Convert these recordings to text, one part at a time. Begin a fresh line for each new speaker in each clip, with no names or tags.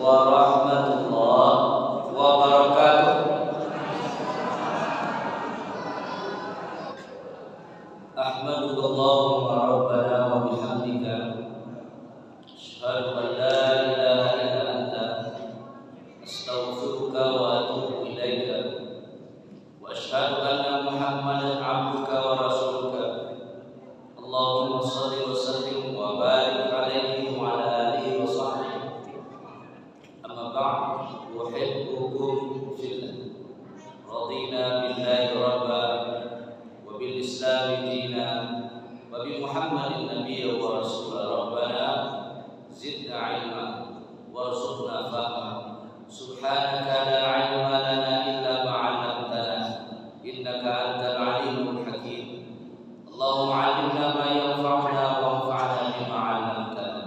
warahmatullahi wabarakatuh. Ahmadulillah rabbana wa bihamdika asyhadu an la ilaha illa anta astaghfiruka wa atubu ilaika wa asyhadu anna Muhammadan abduka wa rasuluka. Allahumma shalli wa sallim wa barik alaihi wa ala alihi wa sahbihi. Amma ba'd, uhibbukum fillah. Radina billahi rabba wa bil islami dina wa bi Muhammadin nabiyya wa rasula. Rabbana zidna ilma warzuqna fahma. Subhanaka la ilma lana illa ma 'allamtana innaka antal alimul hakim. Allahumma 'allimna ma yanfa'una wanfa'na bima 'allamtana.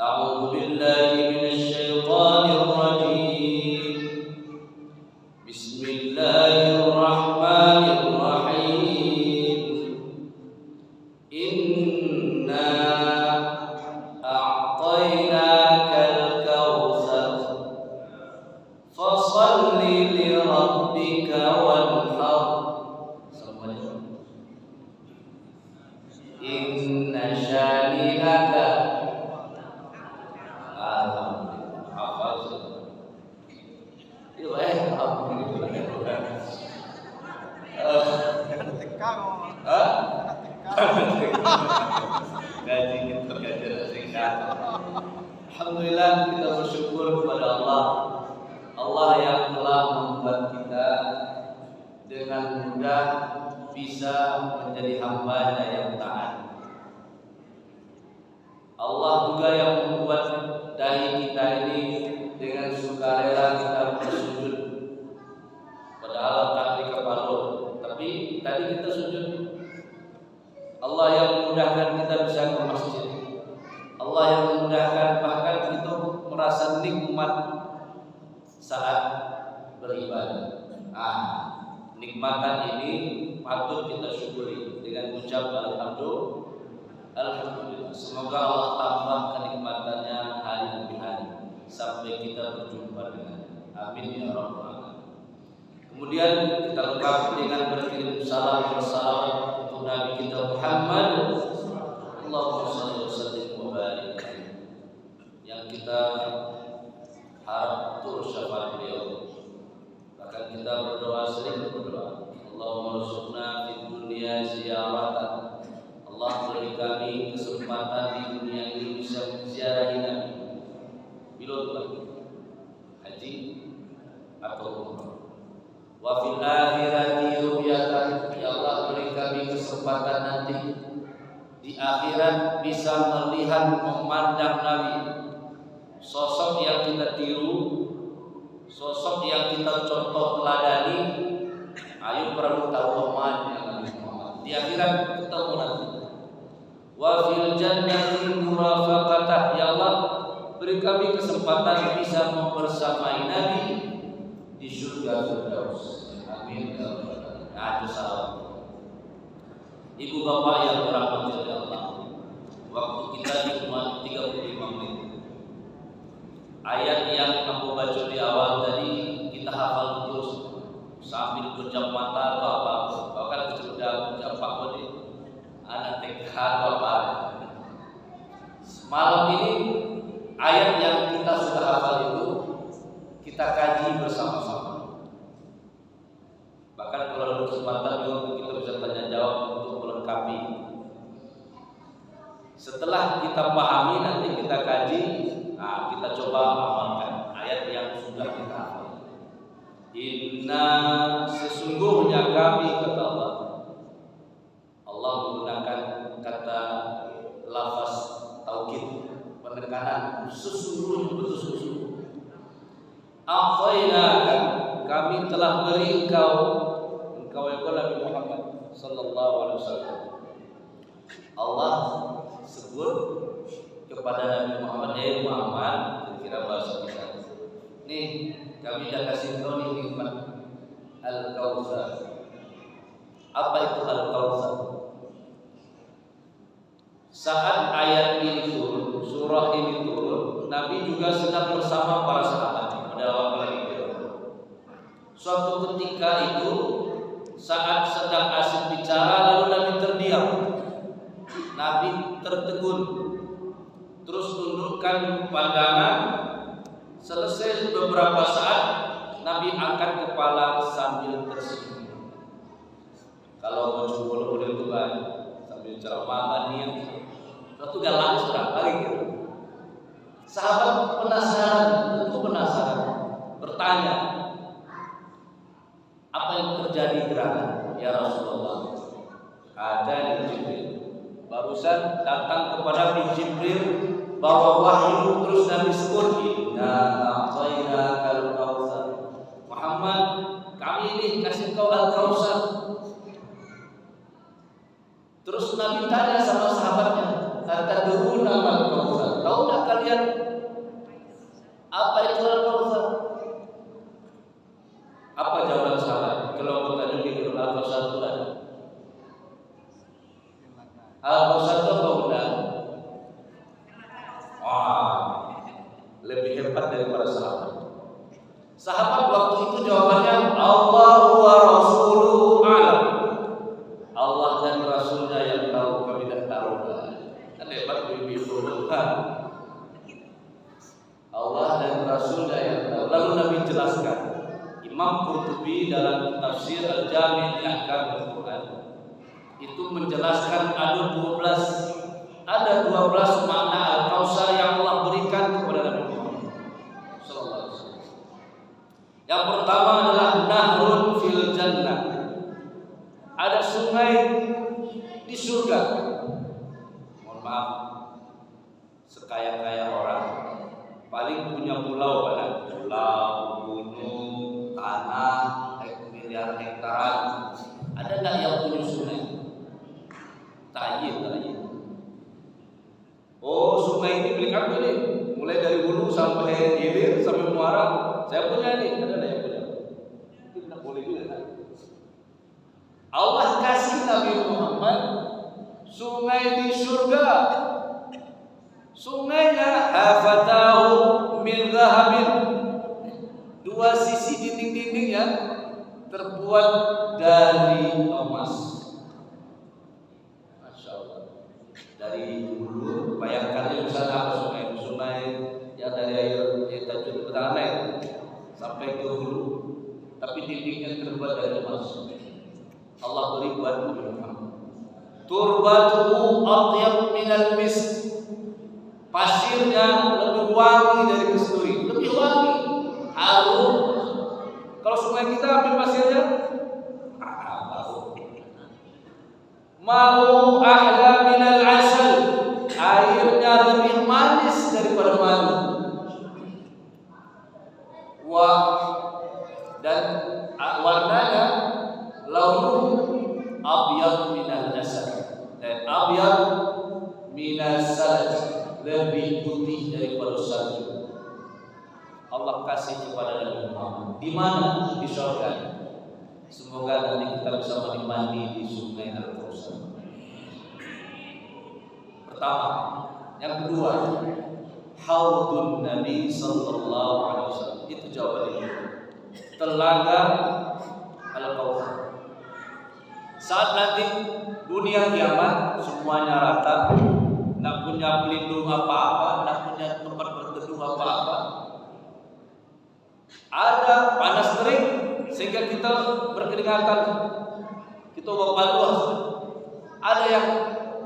A'udzu billahi minasy syaithanir rajim. Bismillahirrahmanirrahim. Inna a'tainakal kautsar fashalli li rabbika wanhar. Semuanya. Inna syani'aka. Alhamdulillah. Hafal semua. Itu alhamdulillah. Gaji kita singkat. Alhamdulillah, kita bersyukur kepada Allah. Allah yang telah membuat kita dengan mudah bisa menjadi hamba-Nya yang taat. Allah juga yang membuat dahi kita ini dengan sukarela kita bersujud. Padahal tak dikepalur, tapi tadi kita sujud. Allah yang memudahkan kita bisa ke masjid. Allah yang memudahkan bahkan kita merasa nikmat saat beribadah. Nikmatan ini patut kita syukuri dengan ucap alhamdulillah. Semoga Allah tambah kenikmatannya hari demi hari sampai kita berjumpa dengannya. Amin ya rabbal alamin. Kemudian kita lengkapi dengan berkirim salam bersalawat untuk Nabi kita Muhammad. Allahumma shalli wa sallim wa barik. Yang kita harap tur syafaat beliau. Bahkan kita berdoa, sering berdoa, Allahumma rzuqna fid dunya ziyaratan. Allah beri kami kesempatan di dunia ini bisa menziarahi Nabi. Pilot lagi haji atau umrah. Wa fil akhirati ru'yatan. Ya Allah, beri kami kesempatan nanti di akhirat bisa melihat, memandang Nabi, sosok yang kita tiru, sosok yang kita contoh teladani. Ayo perlu tahu yang Nabi Muhammad. Di akhirat ketemu nanti. Wa fil jannati murafaqatah. Ya Allah, beri kami kesempatan bisa membersamai Nabi di surga Firdaus. Amin ya rabbal alamin. Salam. Ibu bapak yang dirahmati oleh Allah, waktu kita cuma 35 menit. Ayat yang kamu baca di awal tadi kita hafal terus sambil berjam mata atau apa. Bahkan sudah jampak tadi anak TK atau apa. Malam ini ayat yang kita sudah hafal itu kita kaji bersama-sama. Bahkan kalau ada kesempatan juga kita bisa tanya jawab untuk melengkapi. Setelah kita pahami nanti kita kaji. Kita coba amalkan ayat yang sudah kita hafal. Inna, sesungguhnya kami, kata Allah. Allah menggunakan kata lafaz taukid, penekanan, sesungguhnya, betul sesungguhnya. A'tainaka, kami telah beri engkau yang Nabi Muhammad sallallahu alaihi wasallam. Allah sebut kepada Nabi Muhammad, Muhammad, kira bahasa kita. Nih, kami dah kasih kau nih nikmat Al-Kautsar. Apa itu Al-Kautsar? Saat ayat ini turun, surah ini turun, Nabi juga sedang bersama para sahabat pada waktu itu. Suatu ketika itu saat sedang asik bicara lalu Nabi terdiam. Nabi tertegun, terus tundukkan pandangan. Selesai beberapa saat Nabi angkat kepala sambil tersenyum. Kalau mau coba itu kan sambil ceramah niat. Itu galak sudah gitu. Sahabat tentu penasaran, bertanya, apa yang terjadi gerangan? Ya Rasulullah, ada Jibril. Barusan datang kepada Jibril bawa wahyu, terus Nabi sebut, Inna a'tainakal kautsar. Muhammad, kami ini kasih kau al-kautsar. Terus Nabi tanya sama sahabatnya, atadruna mal kautsar? Tahukah kalian apa itu al-kautsar? Apa jawaban sahabat? Kalau bertanya gitu, al-kautsar itu ada. Al-kautsar itu apa bunda? Lebih hebat daripada sahabat. Sahabat waktu itu jawabannya Allahu wa rasuluhu a'lam. Allah dan Rasulnya yang tahu, kami tidak tahu. Kan hebat ibu-ibu. Allah dan Rasulnya yang tahu. Lalu Nabi jelaskan. Imam Qurtubi dalam tafsir Al-Jami' li Ahkam Al-Quran itu menjelaskan ada 12 makna al-kautsar yang Allah berikan kepada Nabi Muhammad sallallahu alaihi wasallam. Yang pertama adalah nahrun fil jannah. Ada sungai di surga. Mohon maaf, sekaya-kaya orang paling punya pulau kan? Pulau, gunung, tanah, miliar hektar. Ada enggak yang punya sungai? Tayyib. Oh, sungai ini milik aku nih. Mulai dari hulu sampai hilir sampai muara, saya punya ini. Ada yang punya? Tidak boleh juga kan? Allah kasih Nabi Muhammad sungai di surga. Sungainya hafatahu min zahabin. Dua sisi dinding-dindingnya terbuat dari emas. Dari hulu, bayangkan misalnya apa sungai yang dari air terjun ke tanah sampai ke hulu, tapi dindingnya terbuat dari emas. Allah beri buat Muhammad. Turbatuhu atyab minal misk. Pasirnya lebih wangi dari kasturi, lebih wangi, harum. Kalau sungai kita ambil pasirnya, mau ahla minal asal, airnya lebih manis daripada madu. Dan warnanya launuhu abyad minal nasal, dan abyad minas salaj, lebih putih daripada salju. Allah kasih kepada Nabi Muhammad. Di mana? Di surga. Semoga nanti kita bisa menikmati di sungai Al-Kautsar. Pertama, yang kedua, haudun Nabi sallallahu alaihi wasallam. Itu jawabannya. Telaga Al-Kautsar. Saat nanti dunia kiamat semuanya rata, tidak punya pelindung apa-apa, tidak punya tempat berteduh apa-apa. Ada panas terik sehingga kita berkeringatan, kita bawa luas. Ada yang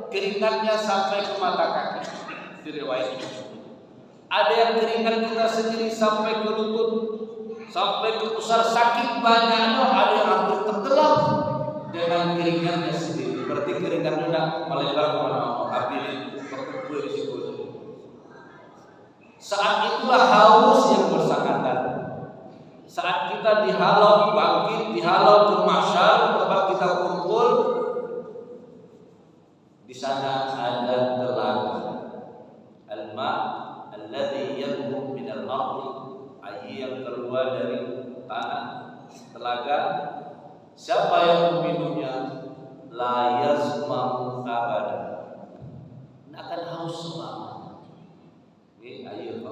keringatnya sampai ke mata kaki, diriwayat. Ada yang keringat kita sendiri sampai ke lutut, sampai ke pusar, saking banyaknya. Ada yang hampir tenggelam dengan keringatnya sendiri. Berarti keringatnya tidak melebar kemana-mana, habis berkumpul di situ. Saat itulah haus yang bersangkutan. Saat kita dihalau bangkit, dihalau ke mahsyar, tempat kita kumpul, di sana ada telaga. Al-ma alladhi yanbu min al-ardi, air yang keluar dari tanah. Telaga, siapa yang meminumnya la yazma'u abadan, akan haus selama. Ini air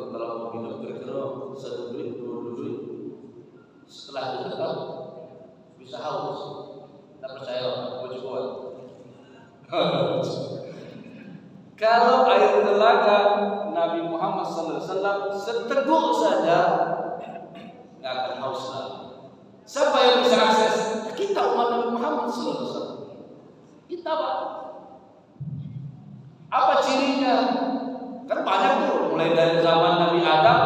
sallallahu alaihi wasallam seteguk saja nggak akan haus lagi. Siapa yang bisa akses? Kita umat Nabi Muhammad sallallahu alaihi wasallam. Kita Pak. Apa cirinya? Kan banyak tuh, mulai dari zaman Nabi Adam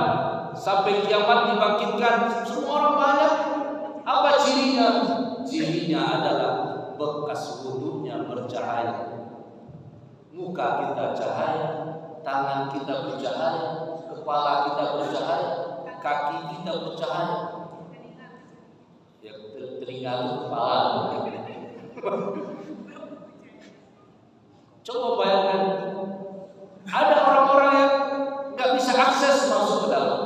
sampai kiamat dibangkitkan, semua orang banyak. Apa cirinya? Cirinya adalah bekas wudunya bercahaya. Muka kita cahaya, tangan kita bercahaya, kepala kita bercahaya, kaki kita bercahaya. Ya, telinga itu kepala. Coba bayangkan, ada orang-orang yang nggak bisa akses masuk ke dalam.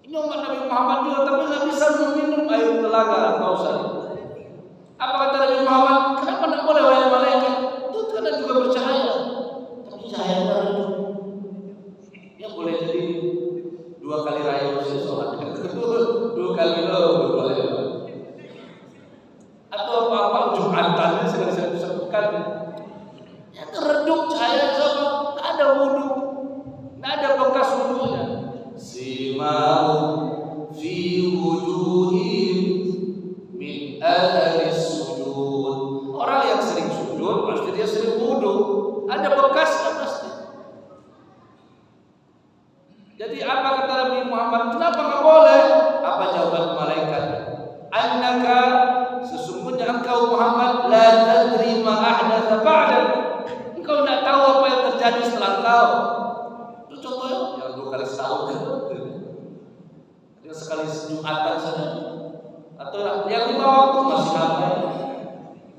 Ini umat Nabi Muhammad juga, tapi nggak bisa meminum air telaga Kausar. Apa kata Nabi Muhammad? Kenapa tidak boleh wahai malaikat? Itu karena juga bercahaya, tapi cahayanya redup. Ya boleh jadi 2 kali raya usia sholat, 2 kali boleh. Atau apa Jumatannya sedang saya sebutkan. Ya redup cahaya sama, nggak ada wudu, nggak ada bekas wudunya. Simau fi wujuhim min athari sujud. Orang yang sering sujud pasti dia sering wudu. Ada bekasnya pasti. Jadi apa kata Nabi Muhammad? Kenapa nggak boleh? Apa jawaban malaikat? Annaka, sesungguhnya engkau Muhammad la tadri ma ahdatsa ba'dak. Engkau tidak tahu apa yang terjadi setelah engkau. Itu contohnya yang 2 kali setahun, yang sekali Jumatan saja, atau yang 5 waktu masih ramai.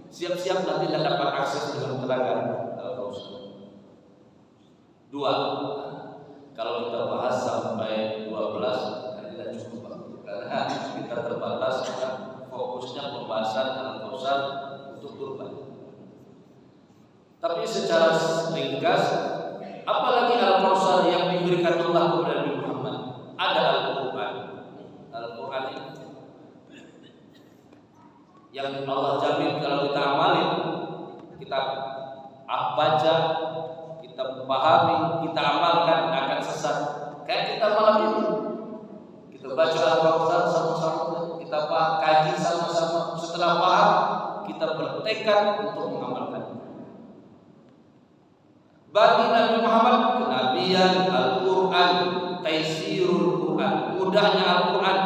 Siap-siap nanti tidak dapat akses dengan telaga Al-Kausar. 2. Kalau kita bahas sampai 12 tidak cukup, karena kita terbatas dengan fokusnya pembahasan Al-Kausar untuk kurban. Tapi secara ringkas, apalagi Al-Kausar yang diberikan Allah kepada Nabi Muhammad? Ada Al-Quran. Al-Quran ini yang Allah jamin kalau kita amalin, kita baca, kita pahami, kita amalkan, akan sesat. Kayak kita malam ini, kita baca Al-Kausar sama-sama, kita kaji sama-sama. Setelah paham, kita bertekad untuk mengamalkan. Bagi Nabi Muhammad, kenabian, Al-Quran, taisirul Quran, mudahnya Al-Quran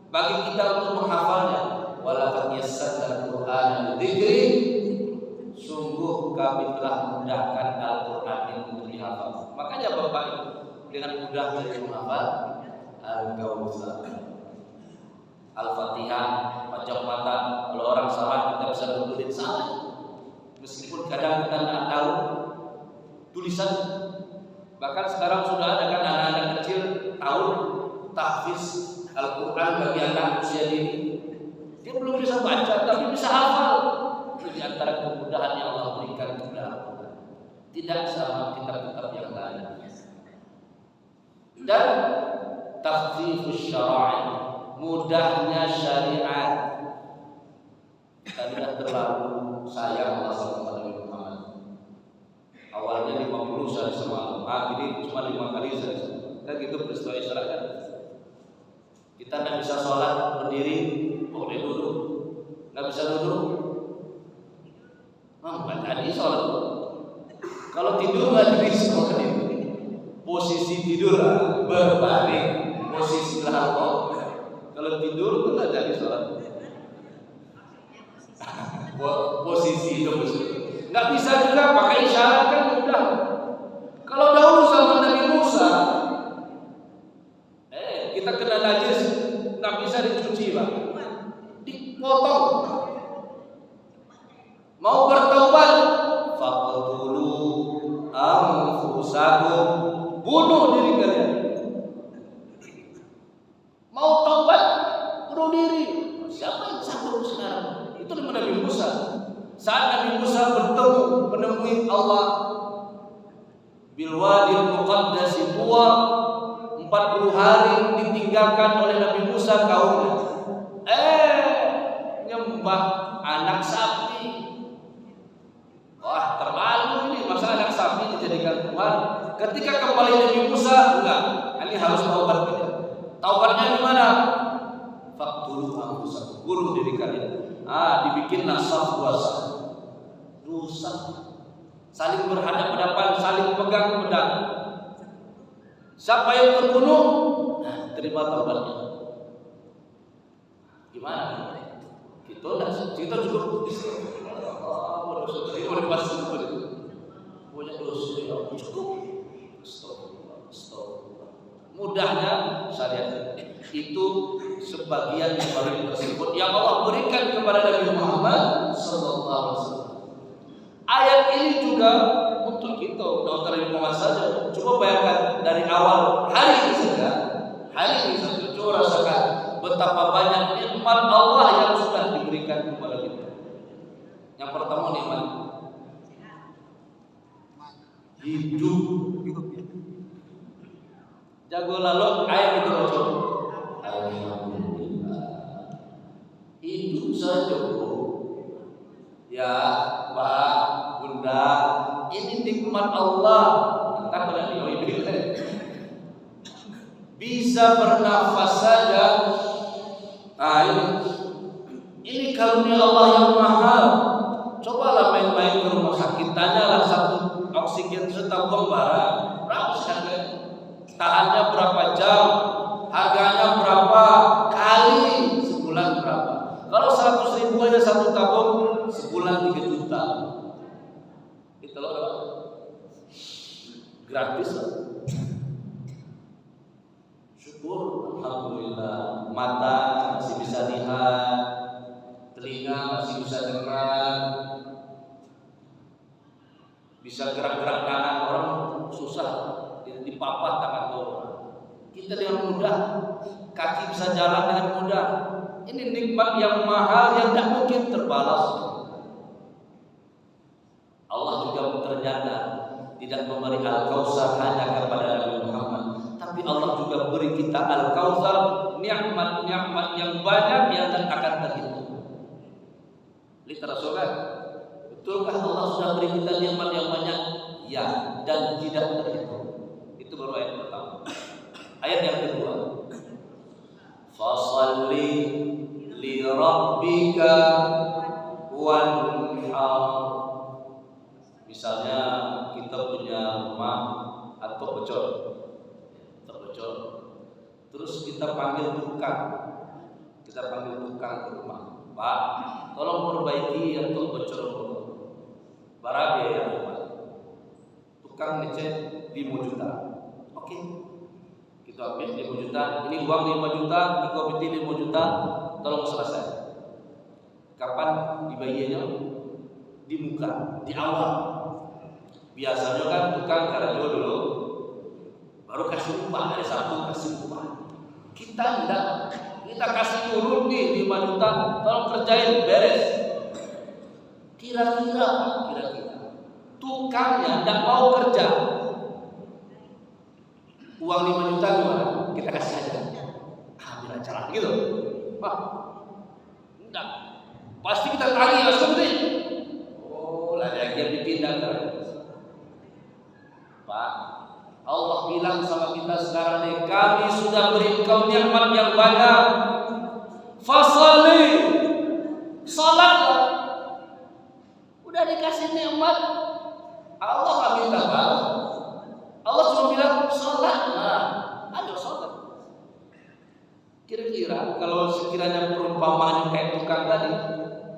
bagi kita untuk menghafalnya. Walaqad yassarnal Qur'ana lidzikri, sungguh kami telah mudahkan Al-Quran ini untuk dihafal. Makanya Bapak dengan mudah bisa menghafal Al-Kausar, Al-Fatihah, Majap Mata. Kalau orang salah kita bisa betulin salah, meskipun kadang kita tidak tahu tulisan. Bahkan sekarang sudah ada kan anak-anak kecil tahu tahfiz Al-Quran bagi anak usia dini. Dia belum bisa baca tapi bisa hafal. Itu di antara kemudahan yang Allah berikan kepada Al-Quran. Tidak sama kitab-kitab yang lain. Dan takhfifus syara'i, mudahnya syariat. Kita tidak terlalu sayang Allah sama Nabi Muhammad. Awalnya 50 sehari semalam, akhirnya cuma 5 kali sehari semalam. Kan gitu peristiwa Isra kan. Kita tidak bisa sholat berdiri, boleh duduk. Nggak bisa duduk, nggak jadi sholat. Kalau tidur nggak bisa sholat itu. Posisi tidur berbaring, posisi lalu. Kalau tidur itu nggak jadi sholat. Posisi itu nggak bisa juga pakai isyarat kan mudah. Kalau dahulu zaman Nabi Musa, kita kena najis nggak bisa dicuci Pak, dipotong. Mau bertaubat, faqtulu anfusakum, bunuh diri kalian. Mau taubat, bunuh diri. Siapa yang sanggup sekarang? Itu dengan Nabi Musa. Saat Nabi Musa bertemu menemui Allah Bilwadil Muqaddas Tuwa, 40 hari ditinggalkan oleh Nabi Musa kaumnya. Nyembah anak sapi. Wah, terlalu ini, masa anak sapi dijadikan Tuhan. Ketika kembali Nabi Musa, enggak. Ini harus taubat kita. Taubatnya gimana? Faqtulu anfusakum, bunuh diri kalian. Dibikinlah saf dua saf. Dosa. Saling berhadapan-hadapan, saling pegang pedang. Siapa yang terbunuh, terima taubatnya. Gimana? Kita cukup terima lepas punya dosa cukup. Astagfirullah. Mudahnya syariat itu sebagian dari tersebut yang Allah berikan kepada Nabi Muhammad SAW. Ayat ini juga untuk kita, untuk Nabi Muhammad saja. Coba bayangkan dari awal hari ini saja, coba rasakan betapa banyak nikmat Allah yang sudah diberikan kepada kita. Yang pertama nikmat hidup. Jago lalu ayat itu baca. Alhamdulillah. Hidup saja ya Pak, Bunda, ini nikmat Allah. Entah pada bisa bernafas saja. Ini karunia Allah yang mahal. Cobalah main-main ke rumah sakit, tanyalah satu oksigen setabung barang berapa harganya, tahannya berapa jam, harganya berapa kali, sebulan berapa. Kalau 100.000 aja satu tabung, sebulan 3 juta. Itu loh gratis loh. Syukur, alhamdulillah. Mata masih bisa lihat, telinga masih bisa dengar, bisa gerak-gerak tangan. Orang susah dipapah tangan orang. Kita dengan mudah, kaki bisa jalan dengan mudah. Ini nikmat yang mahal yang tidak mungkin terbalas. Allah juga ternyata tidak memberi Al-Kautsar hanya kepada Nabi Muhammad, tapi Allah juga beri kita Al-Kautsar, nikmat-nikmat yang banyak yang tak akan terhitung. Lihat Rasulullah, betulkah Allah sudah beri kita nikmat yang banyak? Ya, dan tidak terhitung. Itu baru ayat pertama. Ayat yang kedua, fasalli li rabbika wanhar. Misalnya kita punya rumah atau bocor, terus kita panggil tukang ke rumah. Pak, tolong perbaiki atau bocor bara biaya rumah. Tukang ngecek 5 juta. Oke. Kita ambil 5 juta. Ini uang 5 juta, dikompeti 5 juta, tolong selesai. Kapan dibayarnya? Di muka, di awal. Biasanya kan tukang karena dulu baru kasih upah, hari Sabtu kasih upah. Kita tidak, kita kasih dulu nih 5 juta, tolong kerjain beres. Kira-kira tukangnya tidak mau kerja. Uang 5 juta gimana? Kita kasih aja. Ambil aja gitu. Pak, enggak. Pasti kita tagih langsung nih. Oh, lagi yang dipindahkan. Pak, Allah bilang sama kita sekarang nih, kami sudah beri engkau nikmat yang banyak. Fasalli, salatlah. Udah dikasih nikmat, Allah nggak minta balas. Allah cuma bilang salat. Ayo salat. Kira-kira kalau sekiranya perumpamaan kayak tukang tadi,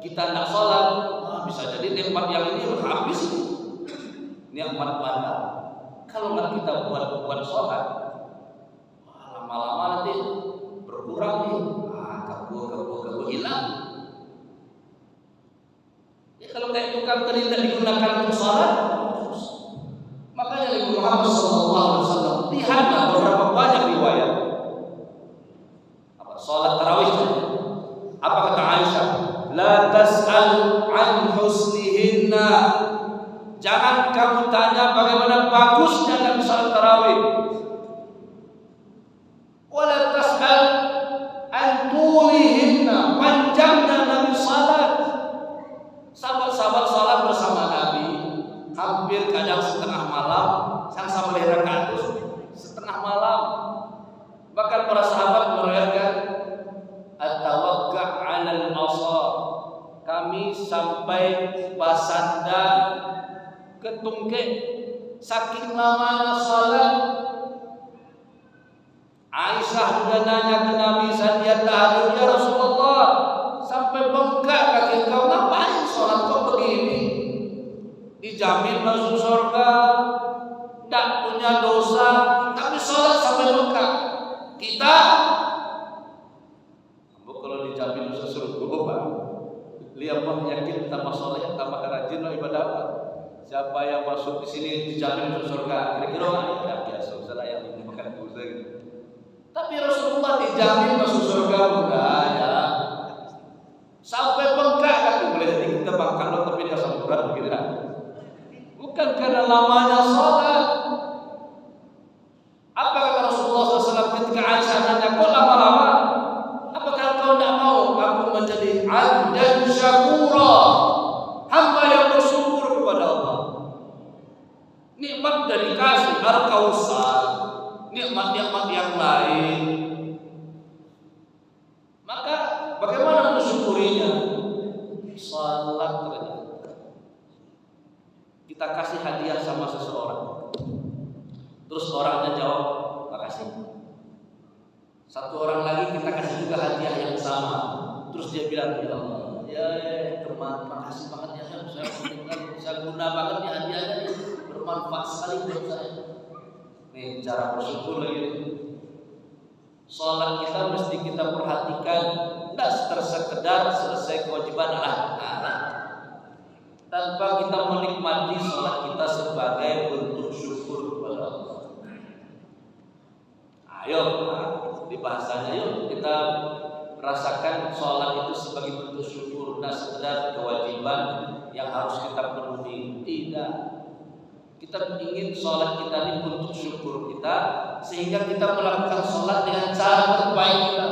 kita tidak salat, bisa jadi nikmat yang ini habis. Nikmat mana? Kalau nggak kita buat sholat, lama-lama nanti berkurang nih, kebu hilang. Ya kalau kayak tukang tadi tidak digunakan untuk sholat, makanya Nabi Muhammad SAW lihatlah beberapa banyak riwayat. Sholat tarawih, apa kata Aisyah? La tas'al an husnihinna. Jangan kamu tanya bagaimana bagusnya Nabi sholat tarawih. Saking lamanya salat, Aisyah juga nanya ke Nabi saat dia tahajud, ya Rasulullah, sampai bengkak kaki kau, ngapain sholat kau begini? Dijamin masuk surga, tak punya dosa, tapi sholat sampai bengkak. Kita, kalau dijamin masuk surga, lihat yakin tambah sholat, tambah rajin ibadah. Siapa yang masuk di sini dijamin masuk surga? Kira-kira ya biasa, salah yang makan dosa gitu. Tapi Rasulullah dijamin masuk surga enggak ya. Sampai bengkak kan boleh jadi kita bangkang tapi dia sampuran begitu kan. Bukan karena lamanya sholat. Apa kata Rasulullah SAW ketika Aisyah nanya, kok lama-lama? Apakah kau tidak mau aku menjadi abdan syakura, hamba yang bersyukur kepada Allah? Nikmat dari kasih Al-Kausar, nikmat-nikmat yang lain. Maka bagaimana mensyukurinya? Salat saja. Kita kasih hadiah sama seseorang, terus orangnya jawab makasih. Satu orang lagi kita kasih juga hadiah yang sama, terus dia bilang ya Allah, ya teman, makasih banget ya, saya guna banget nih hadiahnya nih, bermanfaat sekali buat saya. Nih cara bersyukur lagi. Salat kita mesti kita perhatikan, tidak tersekedar selesai kewajiban tanpa kita menikmati salat kita sebagai bentuk syukur kepada Allah. Ayo, di bahasanya yuk kita rasakan salat itu sebagai bentuk syukur, tidak sekedar kewajiban yang harus kita penuhi. Tidak. Kita ingin sholat kita ini bentuk syukur kita, sehingga kita melakukan sholat dengan cara terbaik kita.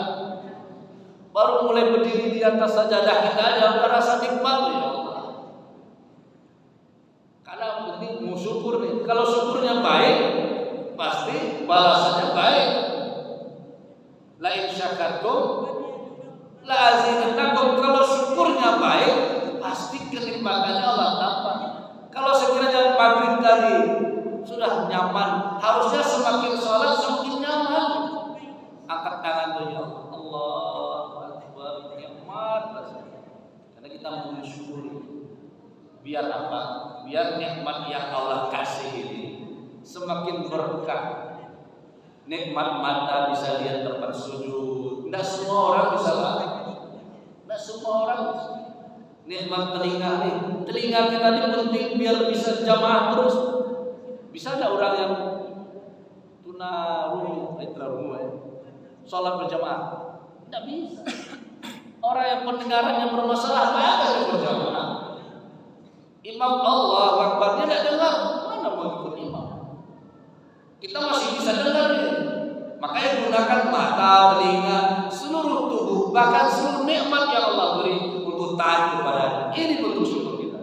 Baru mulai berdiri di atas sajadah kita aja merasa nikmat ya Allah. Karena penting mau syukur nih. Kalau syukurnya baik, pasti balasannya baik. La in syakartum la azidannakum. Kalau syukurnya baik, pasti kenikmatannya Allah tambah. Kalau sekiranya maghrib tadi sudah nyaman, harusnya semakin sholat semakin nyaman. Angkat tangan tuh ya Allah Akbar, nikmat rasanya. Karena kita mensyukuri. Biar apa? Biar nikmat yang Allah kasih ini semakin berkah. Nikmat mata bisa lihat tempat sujud. Tidak semua orang bisa lihat. Tidak semua orang bisa. Nikmat telinga nih, telinga kita ini penting biar bisa jamaah terus. Bisa ada orang yang tunarungu, sholat berjamaah? Tidak bisa. Orang yang pendengarannya bermasalah, apa yang berjamaah? Imam Allah Akbar dia tidak dengar, mana mau ikut imam? Kita masih bisa dengar nih. Makanya gunakan mata, telinga, seluruh tubuh, bahkan seluruh nikmat yang Allah beri untuk taat kepada. Ini bentuk syukur kita.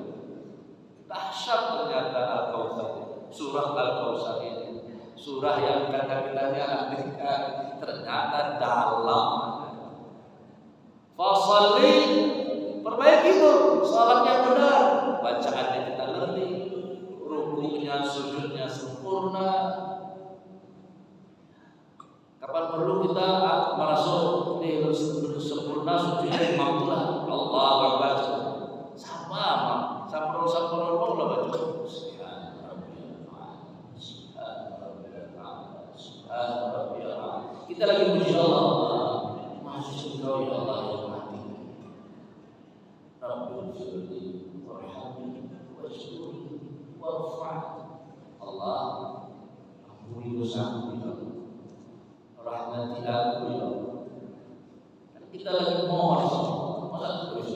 Dahsyat ternyata Al-Kautsar, surah Al-Kautsar ini, surah yang kata-katanya ternyata dalam. Fasalli, perbaiki itu salatnya benar, bacaannya kita ngerti, rukunya, sujudnya sempurna. Kapan perlu kita merasuk di sempurna sujudnya imamullah Allah Akbar. Sama Allah baca. Kita lagi puji Allah. Masih Engkau ya Allah yang mati. Rabbul Jalali warhamni washkurni warfa'ni. Allah ampuni dosaku ya Allah. Rahmati aku ya Allah. Kita lagi mohon masa terus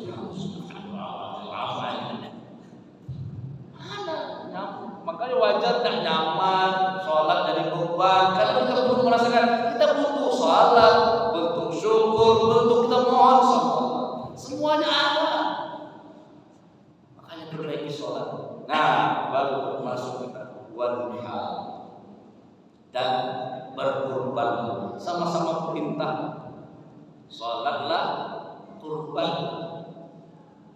makanya wajar tak nyaman sholat dari beban. Karena kita perlu merasakan kita butuh sholat, bentuk syukur, bentuk kita mohon sama Allah. Semuanya ada. Makanya perbaiki sholat. Nah, baru masuk kita wadha dan berkurban, sama-sama perintah. Sholatlah, kurban,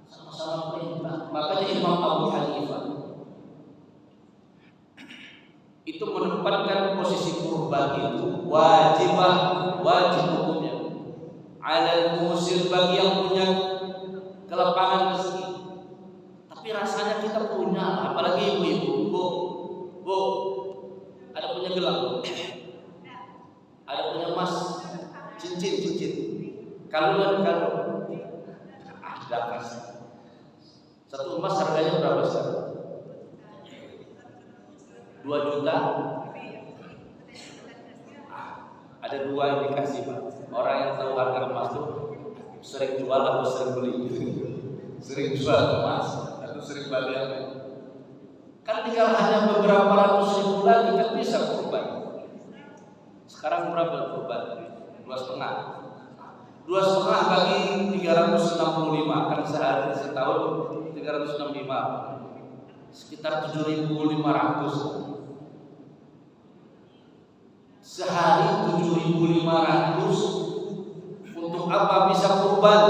sama-sama perintah. Makanya Imam Abu Hanifah wajibah, wajib hukumnya. 'Alal musir, bagi yang punya kelapangan rezeki. Tapi rasanya kita punya, apalagi ibu-ibu. Bu, ada punya gelang, ada punya emas, cincin. Kalung, ada emas. Satu emas harganya berapa sekarang? 2 juta. Ada 2 yang dikasih, Pak. Orang yang tahu harga emas itu sering jual atau sering beli. Sering jual emas atau sering beli apa? Kan tinggal hanya beberapa ratus ribu lagi kan bisa kurban. Sekarang berapa kurban? 2,5. 2,5 bagi 365, kan sehari setahun 365. Sekitar 7.500. Sehari 7.500. Untuk apa bisa kurban?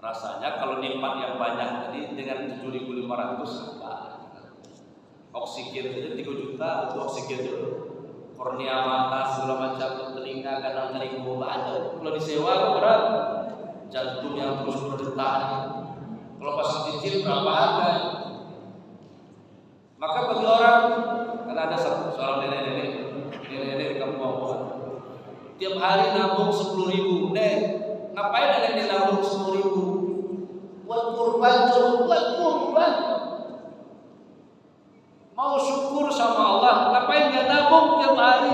Rasanya kalau nikmat yang banyak tadi dengan 7.500 apa? Oksigen saja 3 juta untuk oksigen dulu. Kornea mata segala macam, telinga, kadang telinga banyak. Kalau disewa berat, jantung yang terus berdetak. Kalau pasang cincin berapa harga? Maka bagi orang, karena ada seorang nenek di kampung, tiap hari nabung 10.000. Ngapain nenek nabung 10.000? Buat kurban, buat kurban. Mau syukur sama Allah, ngapain dia nabung tiap hari?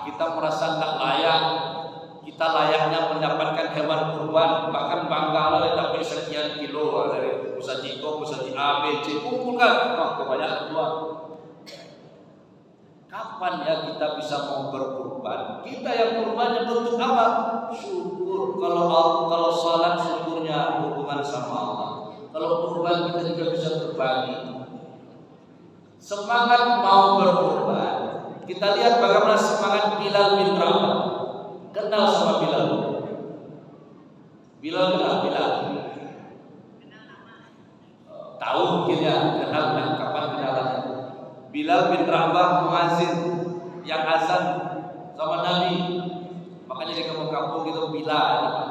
Kita merasa nggak layak. Kita layaknya mendapatkan hewan kurban, bahkan bangga lah dapat sekian kilo dari usaha Jiko, usaha A, B, C, kumpulkan. Kebanyakan dua. Kapan ya kita bisa mau berkurban? Kita yang kurbannya bentuk apa? Syukur. Kalau salat syukurnya hubungan sama Allah. Kalau kurban kita juga bisa berbagi. Semangat mau berkurban. Kita lihat bagaimana semangat Bilal bin Rabah. Kenal sama Bilal? Bilal kenal Bilal. Tahu mungkin ya, kenal kapan kenalannya. Bilal bin Rabah muazin yang azan sama Nabi. Makanya di kampung-kampung gitu Bilal.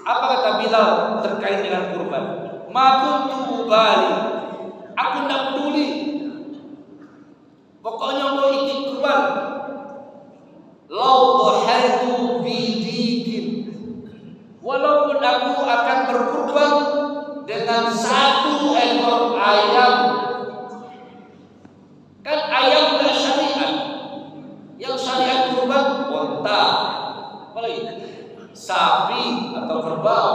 Apa kata Bilal terkait dengan kurban? Ma kuntu ubali. Aku tidak peduli. Pokoknya mau ikut kurban. Lau dhahaitu bidikin. Walaupun aku akan berkurban dengan 1 ekor ayam. Kan ayam tidak syariat. Yang syariat kurban unta, apalagi sapi atau kerbau,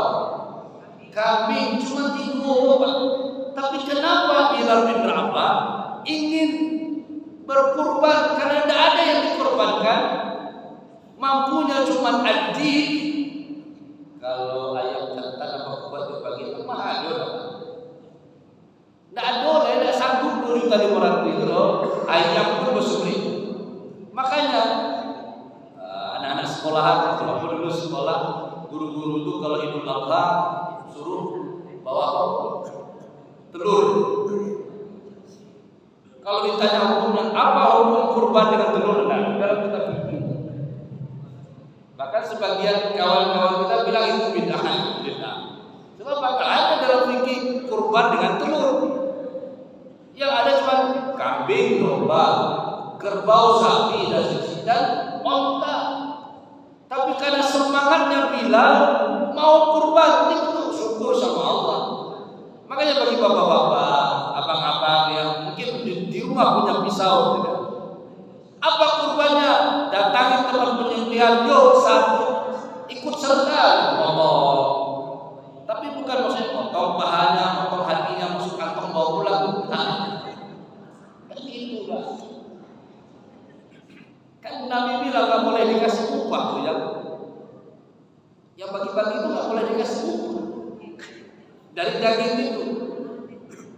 kambing, cuma 3 Pak. Tapi kenapa Bilal bin Rabah ingin berkurban? Karena tidak ada yang dikorbankan. Mampunya cuma adik. Kalau ayam jantan apa buat berbagi itu mahal doang. Tidak ada, tidak sanggup 2.500 itu loh. Ayam pun bersubri. Makanya anak-anak sekolahan, waktu dulu sekolah, guru-guru itu kalau Idul Adha suruh bawa telur. Kalau ditanya hukumnya, apa hukum kurban dengan telur? Nah, dalam kita fikih. Bahkan sebagian kawan-kawan kita bilang itu bid'ah. Sebab bakal ada dalam fikih kurban dengan telur. Yang ada cuma kambing, domba, kerbau, sapi, dan onta. Tapi karena semangatnya Bilal mau kurban, itu syukur sama Allah. Makanya bagi bapak-bapak, abang-abang yang mungkin di rumah punya pisau, gitu. Apa kurbannya? Datangi tempat penyembelihan, yuk satu, ikut serta potong. Tapi bukan maksudnya potong pahanya, potong hatinya, masuk kantong bawa pulang. Kan gitu lah. Kan Nabi bilang nggak boleh dikasih upah tuh ya. Yang bagi-bagi itu nggak boleh dikasih upah dari daging itu.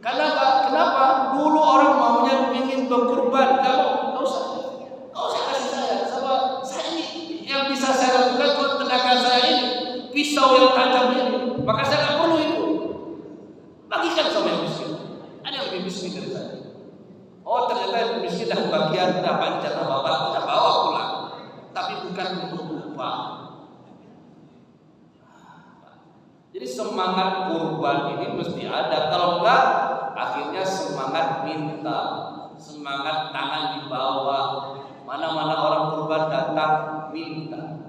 Kenapa? Dulu orang maunya ingin berkurban, nggak usah kasih saya. Sama saya ini yang bisa saya lakukan cuma tenaga saya ini, pisau yang tajam ini. Maka saya nggak perlu itu. Bagikan sama yang miskin. Oh ternyata miskin dah bagian dah banyak bapak dah bawa pulang, tapi bukan untuk upah. Jadi semangat kurban ini mesti ada. Kalau enggak, akhirnya semangat minta, semangat tangan di bawah. Mana-mana orang kurban datang minta.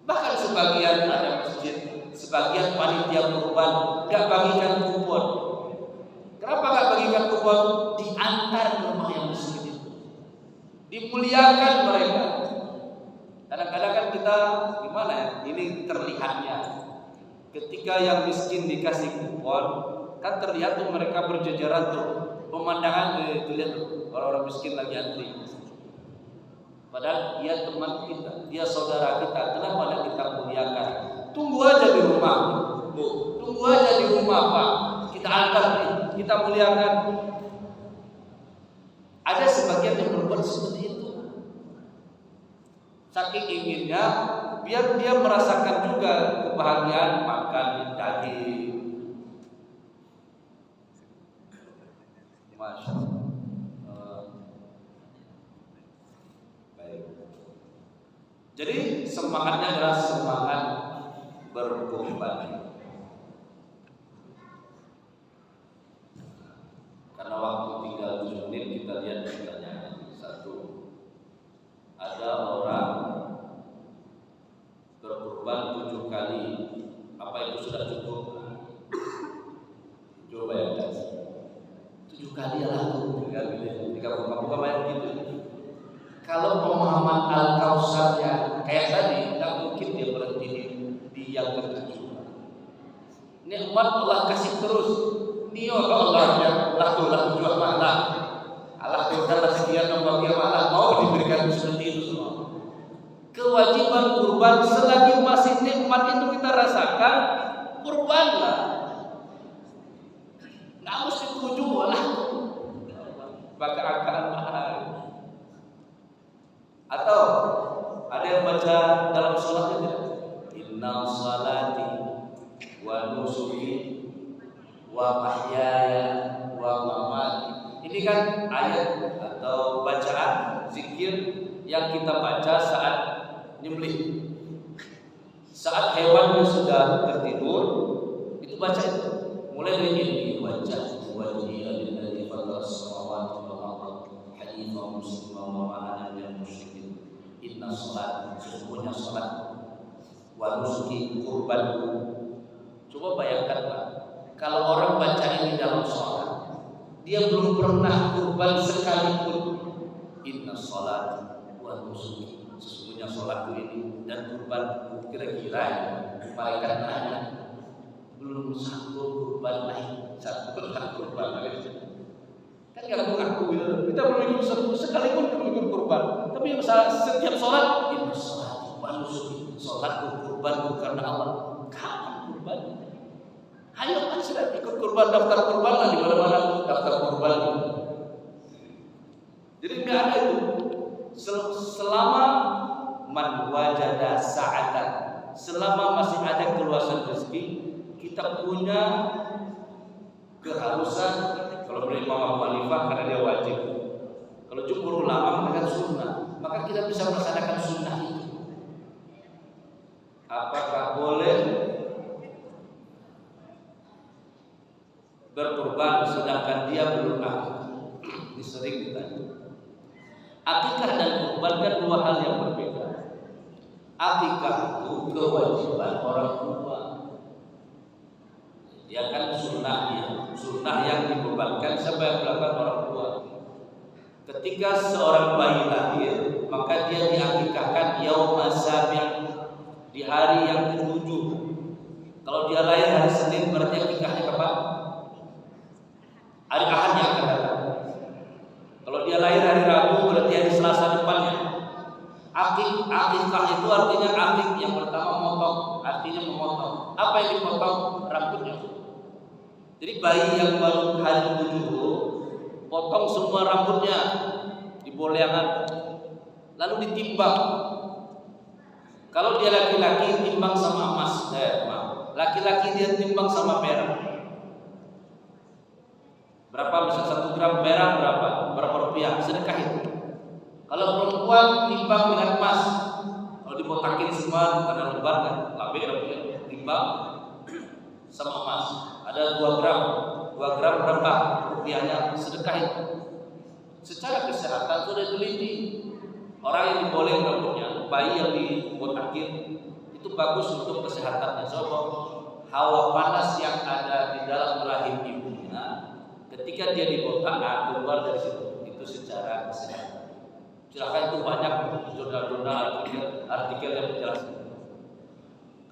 Bahkan sebagian ada masjid, sebagian panitia kurban enggak bagikan kupon. Kenapa enggak bagikan kupon? Diantar ke rumah yang miskin itu, dimuliakan mereka. Kadang-kadang kan kita gimana ya? Ini terlihatnya. Ketika yang miskin dikasih kupon, kan terlihat tuh mereka berjejeran tuh, pemandangan itu lihat tuh orang-orang miskin lagi antri. Padahal dia teman kita, dia saudara kita. Kenapa tidak kita muliakan? Tunggu aja di rumah, Bu. Tunggu aja di rumah, Pak. Kita antar nih, kita muliakan. Ada sebagian yang berbuat seperti itu. Saking inginnya, biar dia merasakan juga kebahagiaan makan daging. Masya Allah. Jadi semangatnya adalah semangat berkorban. Karena waktu tinggal 7 menit, kita lihat pertanyaan. 1. Ada orang berkorban 7 kali. Apa itu sudah cukup? Coba ya guys. 7 kali lah tuh. Jika buka-buka banyak gitu. Kalau pemahaman Al-Kausarnya kayak tadi, tidak mungkin dia berhenti di yang ke-7. Nikmat Allah kasih terus. Nio Allah yang lah tujuh malah. Allah berkata sekian membagian malah mau diberikan seperti itu semua. Kewajiban kurban selagi masih nikmat itu kita rasakan, kurbanlah. Nggak mesti 7 lah. Pakai akal mahal. Atau ada yang baca dalam sholatnya tidak? Inna salati wa nusuki wa mahyaya wa mamati. Ini kan ayat atau bacaan zikir yang kita baca saat nyembelih. Saat hewannya sudah tertidur, itu baca itu. Mulai dari ini wajah wajhiya lillazi fatara as-samawati wal arda hanifan musliman wa ma ana minal musyrikin. Inna sholat, sesungguhnya sholat, wa nusuki, kurbanku. Coba bayangkan Pak, kalau orang baca ini dalam sholat, dia belum pernah kurban sekalipun. Inna sholat wa nusuki, sesungguhnya sholatku ini dan kurbanku. Kira-kira mereka tanya, belum satu kurban lain, satu kurban lain. Kan nggak mengaku kita belum ikut sekalipun belum ikut kurban. Tapi setiap sholat ini sholat manusia, sholat kurban karena Allah. Kapan kurban? Ayo kan sudah ikut kurban, daftar kurban lah di mana-mana daftar kurban. Jadi nggak ada itu. Selama man wajada sa'atan, selama masih ada keluasan rezeki, kita punya keharusan. Kalau boleh Imam Abu Hanifah karena dia wajib. Kalau jumhur ulama mengatakan sunnah, maka kita bisa melaksanakan sunnah itu. Apakah boleh berkurban sedangkan dia belum akikah? Ini sering ditanya. Akikah dan kurban kan 2 hal yang berbeda. Akikah itu kewajiban orang tua. Dia kan sunnah yang dibebankan siapa yang melakukan orang tua. Ketika seorang bayi lahir, maka dia diakikahkan yaum as-sabi', di hari yang ke-7. Kalau dia lahir hari Senin, berarti akikahnya kapan? Hari Ahad yang akan datang. Kalau dia lahir hari Rabu, berarti hari Selasa depannya. Akikah itu artinya akik yang pertama motong, artinya memotong. Apa yang dipotong? Rambutnya. Jadi bayi yang baru hari 7, potong semua rambutnya, dibolehangan, lalu ditimbang. Kalau dia laki-laki timbang sama emas, laki-laki dia timbang sama perak. Berapa misal 1 gram perak berapa rupiah, sedekahin. Kalau perempuan timbang dengan emas, kalau dibotakin semua karena lebar kan, lebih rupiah timbang sama emas. Ada 2 gram berapa rupiahnya, sedekahin. Secara kesehatan sudah teliti. Orang yang diboleh rambutnya, bayi yang dibotakin itu bagus untuk kesehatannya. Sebab hawa panas yang ada di dalam rahim ibunya ketika dia dibotak keluar dari situ, itu secara kesehatan. Silakan, itu banyak jurnal-jurnal artikel yang menjelaskan.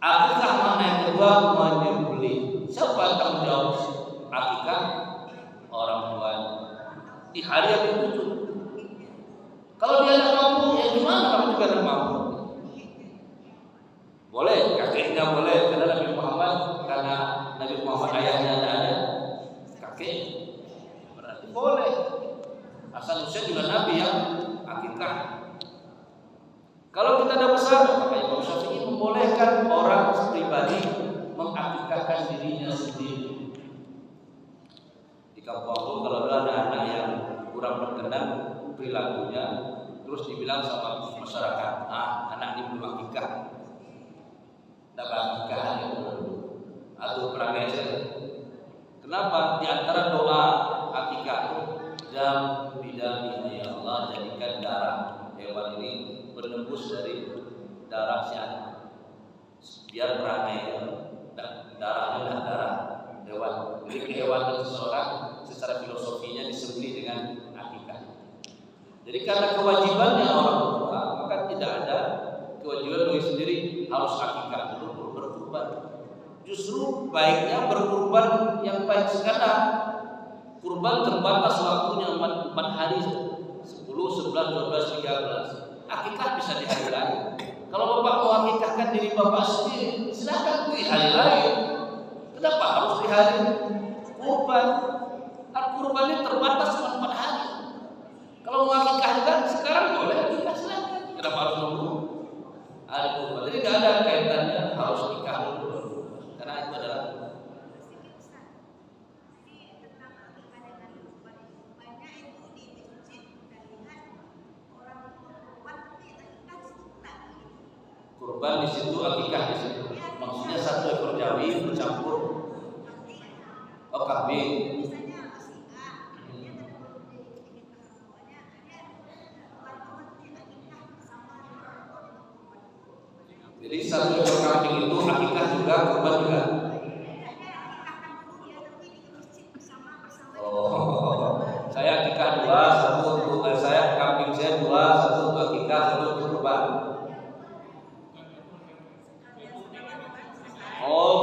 Akikah mana yang kedua? Menyembelih. Siapa tanggung jawab akikah? Orang tuanya. Di hari yang ke-7. Kalau dia tidak mampu, ya gimana? Kamu juga tidak mampu. Boleh, kakeknya boleh, karena Nabi Muhammad ayahnya tidak ada, kakek berarti boleh. Hasan Husain juga Nabi yang akikah. Kalau kita ada besar, maka Imam Syafi'i membolehkan orang pribadi mengakikahkan dirinya sendiri. Di kampung kalau ada anak yang kurang berkenan perilakunya, terus dibilang sama masyarakat, anak ini belum akikah, tidak akikah atau perangai saja. Kenapa? Di antara doa akikah itu, jam bidang ini ya Allah, jadikan darah hewan ini menembus dari darah si anak, biar perangai darahnya adalah darah hewan. Jadi kehewanan seseorang secara filosofinya disembelih dengan akikah. Jadi karena kewajibannya orang tua, maka tidak ada kewajiban bagi sendiri harus akikah dulu berkurban. Justru baiknya berkurban yang baik sekadar. Kurban terbatas waktunya 4 hari, 10, 11, 12, 13. Akikah bisa di hari lain. Kalau bapak mau akikahkan diri bapak sendiri, silakan di hari lain. Kenapa harus di hari kurban? Kurban ini terbatas 4 hari. Kalau mau akikahkan sekarang boleh akikah, silakan. Kenapa harus nunggu hari kurban? Jadi tidak ada kaitannya harus nikah dulu. Karena itu adalah kurban di situ, akikah di situ. Maksudnya 1 ekor jawi bercampur kambing. Jadi 1 ekor kambing itu akikah juga, kurban juga. Saya akikah 2, 1 untuk saya, kambing saya 2, 1 untuk akikah, 1 untuk kurban.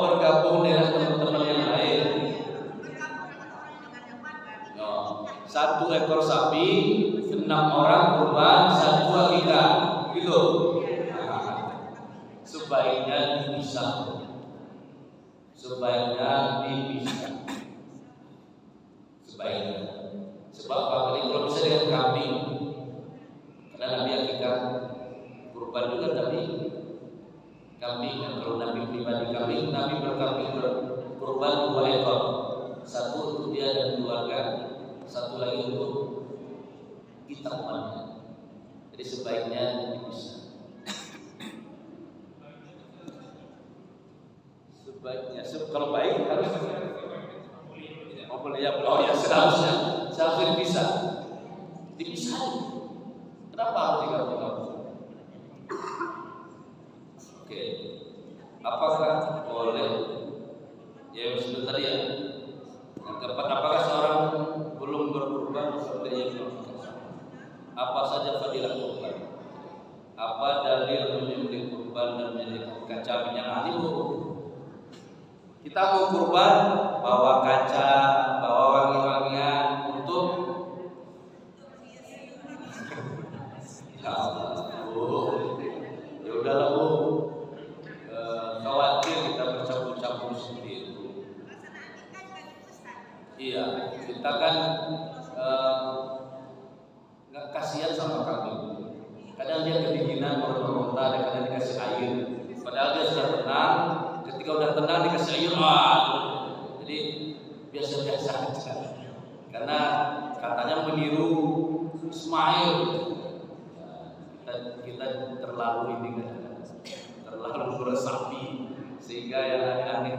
Bergabung dengan teman-teman yang lain. 1 ekor sapi, 6 orang kurban, 1 akikah, gitu. Sebaiknya dipisah. Sebaiknya. Sebab kalau bisa dengan kambing, karena Nabi akikah kurban juga, tapi kambing, kalau Nabi pribadi kambing, Nabi berkurban 2 ekor, 1 untuk dia dan keluarga, 1 lagi untuk kita umatnya. Jadi sebaiknya dipisah. Sebaiknya, kalau baik harus seharusnya dipisah. Dipisah. Kenapa harus digabung? Oke. Apakah boleh? Ya sudah tadi ya. Yang keempat, apakah seorang belum berkurban seperti yang belum? Apa saja fadilah kurban? Apa dalil menyembelih kurban dan menyembelih kaca minyak ahli? Kita mau kurban, bawa kaca, bawa wangi-wangian untuk ya Allah, ya udahlah Bu, khawatir kita bercampur-campur seperti itu. Iya, kita kan nggak kasihan sama kambing. Kadang dia kedinginan, meronta-ronta, kadang dikasih air. Padahal dia sudah tenang. Ketika udah tenang dikasih air, jadi biasa-biasa aja. Karena meniru Ismail. Kita terlalu ini kan, terlalu beresapi sehingga yang aneh-aneh.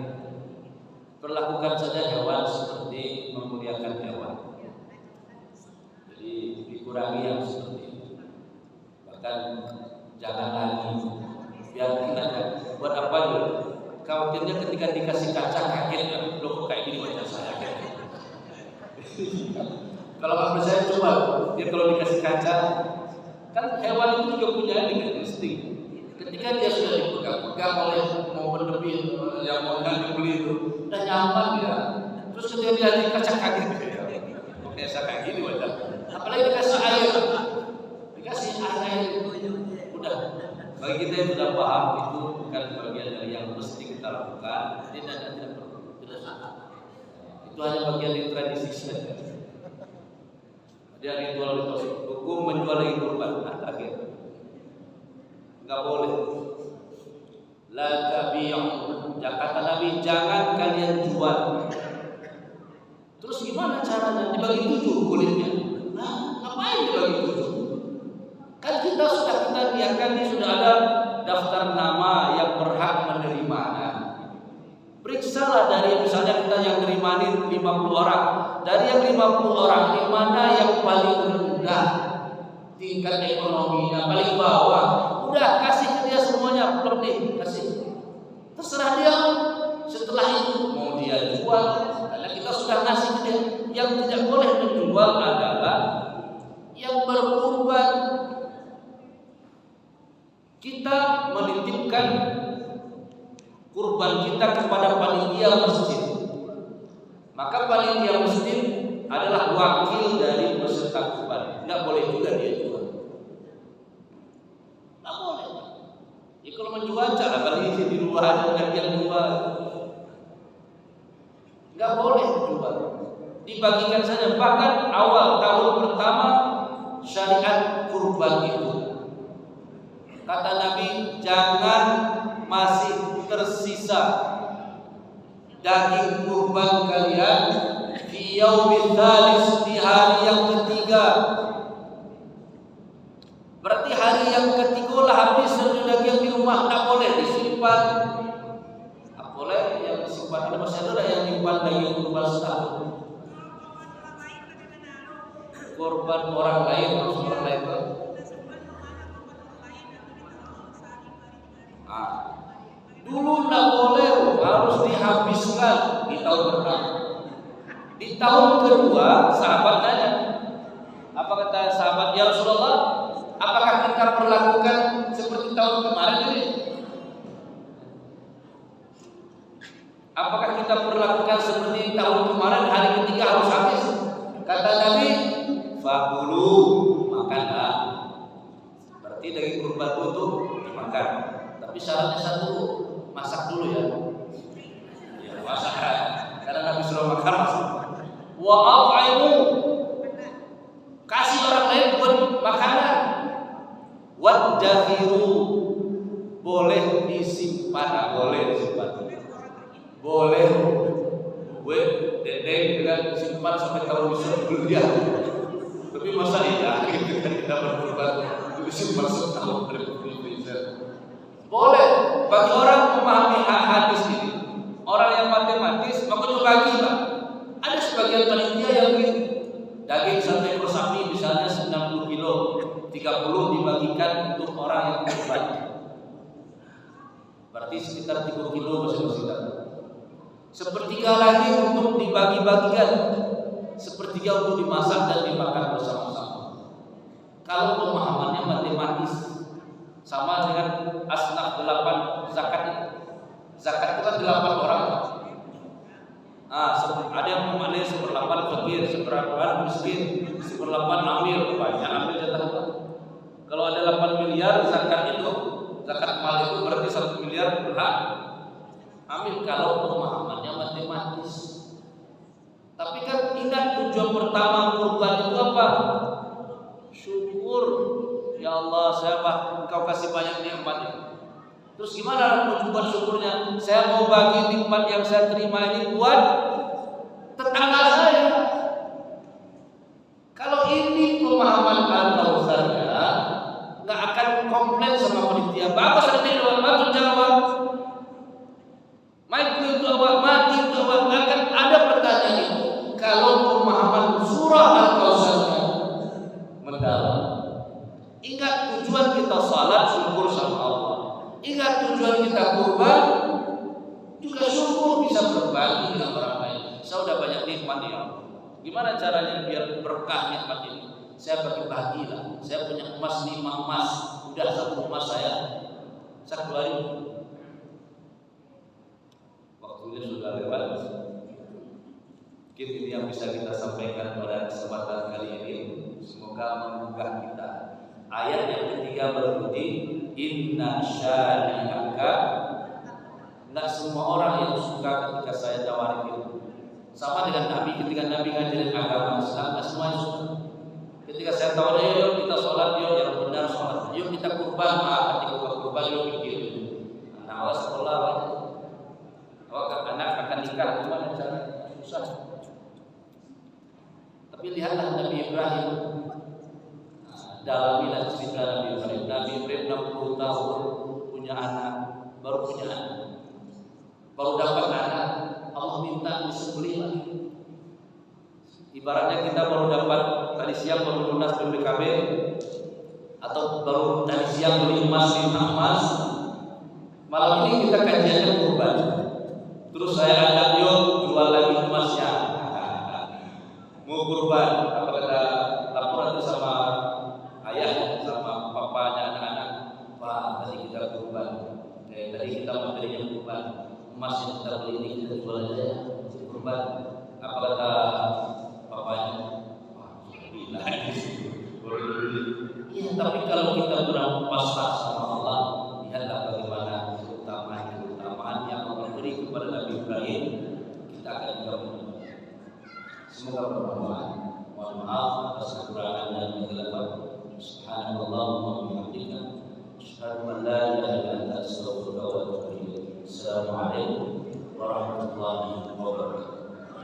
Perlakukan saja hewan seperti memuliakan hewan. Jadi dikurangi yang seperti itu. Bahkan jangan lagi biarkan aja. Buat apa juga? Khawatirnya ketika dikasih kaca kaget ya, loh kayak gini wajah saya. Kalau nggak percaya coba, dia kalau dikasih kaca, kan hewan itu juga punya insting. Ketika dia sudah dipegang oleh mau lebih yang mau dibeli itu, udah nyaman ya. Terus ketika dia di kaca kaget, kayak saya kayak gini wajah. Apalagi dikasih air, udah. Bagi kita yang sudah paham itu bukan bagian dari yang mesti kita lakukan, tidak perlu. Itu hanya bagian dari tradisi saja. Dia ritual itu hukum menjual kurban akhir. Enggak boleh. La tabi'u. Kata Nabi, jangan kalian jual. Terus gimana caranya? Dibagi 7 kulitnya. Nah, ngapain dibagi 7? Kan kita sudah lihatkan ini sudah ada daftar nama yang berhak menerimanya. Periksalah dari misalnya kita yang nerima ini 50 orang. Dari yang 50 orang ini mana yang paling rendah tingkat ekonominya, paling bawah. Udah kasih ke dia semuanya, plek nih, kasih. Terserah dia. Setelah itu mau dia jual, karena kita sudah ngasih ke dia. Yang tidak boleh menjual adalah yang berkurban. Kita menitipkan kurban kita kepada panitia masjid. Maka panitia masjid adalah wakil dari peserta kurban. Enggak boleh juga dia jual. Enggak boleh. Ya kalau menjual cara bagi di luar ada yang jual. Enggak boleh jual. Dibagikan saja. Bahkan awal tahun pertama syariat kurban itu, kata Nabi, jangan masih tersisa daging kurban kalian di yaumil tsalis, di hari yang ketiga. Berarti hari yang ketiga lah habis daging di rumah, tak boleh disimpan. Tak boleh yang disimpan. Ada masih ada yang nyimpan daging kurban setahun. Kurban orang lain, maksud orang lain. Dulu tidak boleh, harus dihabiskan di tahun pertama. Di tahun kedua sahabat nanya, apa kata sahabat, ya Rasulullah, apakah kita perlakukan seperti tahun kemarin ini? Apakah kita perlakukan seperti tahun kemarin, hari ketiga harus habis? Kata Nabi, fakulu, makanlah. Berarti daging kurban itu dimakan. Tapi syaratnya satu, masak dulu ya. Ya, masak. Karena Nabi suruh makan, masak. Wa at'imu, kasih orang lain buat makanan. Waddahiru, boleh disimpan, boleh disimpan. Boleh gue dedeng dengan simpan sampai tahun bisa kuliah. Tapi masa iya gitu kan kita berkorban disimpan setahun dari boleh bagi orang memahami hadis ini, orang yang matematis, maka itu bagi Pak. Ada sebagian panitia yang begini, daging satu ekor sapi misalnya 90 kilo, 30 dibagikan untuk orang yang kurban. Berarti sekitar 3 kilo masing-masing. Sepertiga lagi untuk dibagi-bagikan, sepertiga untuk dimasak dan dimakan bersama-sama. Kalau pemahamannya matematis, sama dengan asnaf 8 zakat itu. Zakat itu kan 8 orang. Ada yang memaknai 1/8 fakir, 1/8 miskin, 1/8 amil, banyak amil jatah. Kalau ada 8 miliar zakat itu, zakat mal itu berarti 1 miliar berhak amil kalau pemahamannya matematis. Tapi kan ingat tujuan pertama kurban itu apa? Syukur. Ya Allah, saya Engkau kasih banyak nikmat. Terus gimana wujud syukurnya? Saya mau bagi nikmat yang saya terima ini buat tetangga saya. Kalau ditanya sama panitia, bagus ada tidak awak mati jawab. Mati itu awak, mati itu awak. Akan ada pertanyaan itu. Kalau pemahaman surah Al-Kautsarnya mendalam. Ingat tujuan kita salat syukur sama Allah. Ingat tujuan kita kurban juga syukur bisa berbagi dengan orang lain. Saya sudah banyak nikmat ya. Gimana caranya biar berkah nikmat ini? Saya bagi-bagi lah. Saya punya emas 5 emas. Udah 1 emas saya keluarin. Waktunya sudah lewat. Mungkin ini yang bisa kita sampaikan pada kesempatan kali ini. Semoga menggugah kita. Ayat yang ketiga berbunyi, Inna syani'aka. Enggak semua orang yang suka ketika saya tawarin itu. Sama dengan Nabi, ketika Nabi ngajarin agama Islam, enggak semua yang suka. Ketika saya tawarin, yuk kita sholat, yuk yang benar sholat, yuk kita kurban, ketika buat kurban, yuk mikir. Anak awal sekolah, anak akan nikah, gimana cara? Susah. Tapi lihatlah Nabi Ibrahim. Dalamilah cerita Nabi Ibrahim. Nabi Ibrahim 60 tahun punya anak, baru punya anak, baru dapat anak, Allah minta disembelih lagi. Ibaratnya kita baru dapat tadi siang baru lunas BPKB, atau baru tadi siang beli emas 5 emas, malam ini kita kajiannya kurban. Terus saya ajak yuk jual lagi emasnya, mau kurban. Apa kata laporan itu sama ayah sama papanya anak-anak, Pak tadi kita kurban, tadi kita materinya kurban, emas yang kita beli ini kita jual aja ya, kurban. Apa kata papanya? Wah, gila iya, tapi kalau kita berpasrah sama Allah, lihatlah bagaimana keutamaan yang Allah beri kepada Nabi Ibrahim, kita akan juga menemukan. Semoga bermanfaat. Mohon maaf atas kekurangan dan kegelapan. Subhanallahumma wa bihamdika, asyhadu an la ilaha illa anta, astaghfiruka wa atubu ilaik. Assalamualaikum warahmatullahi wabarakatuh.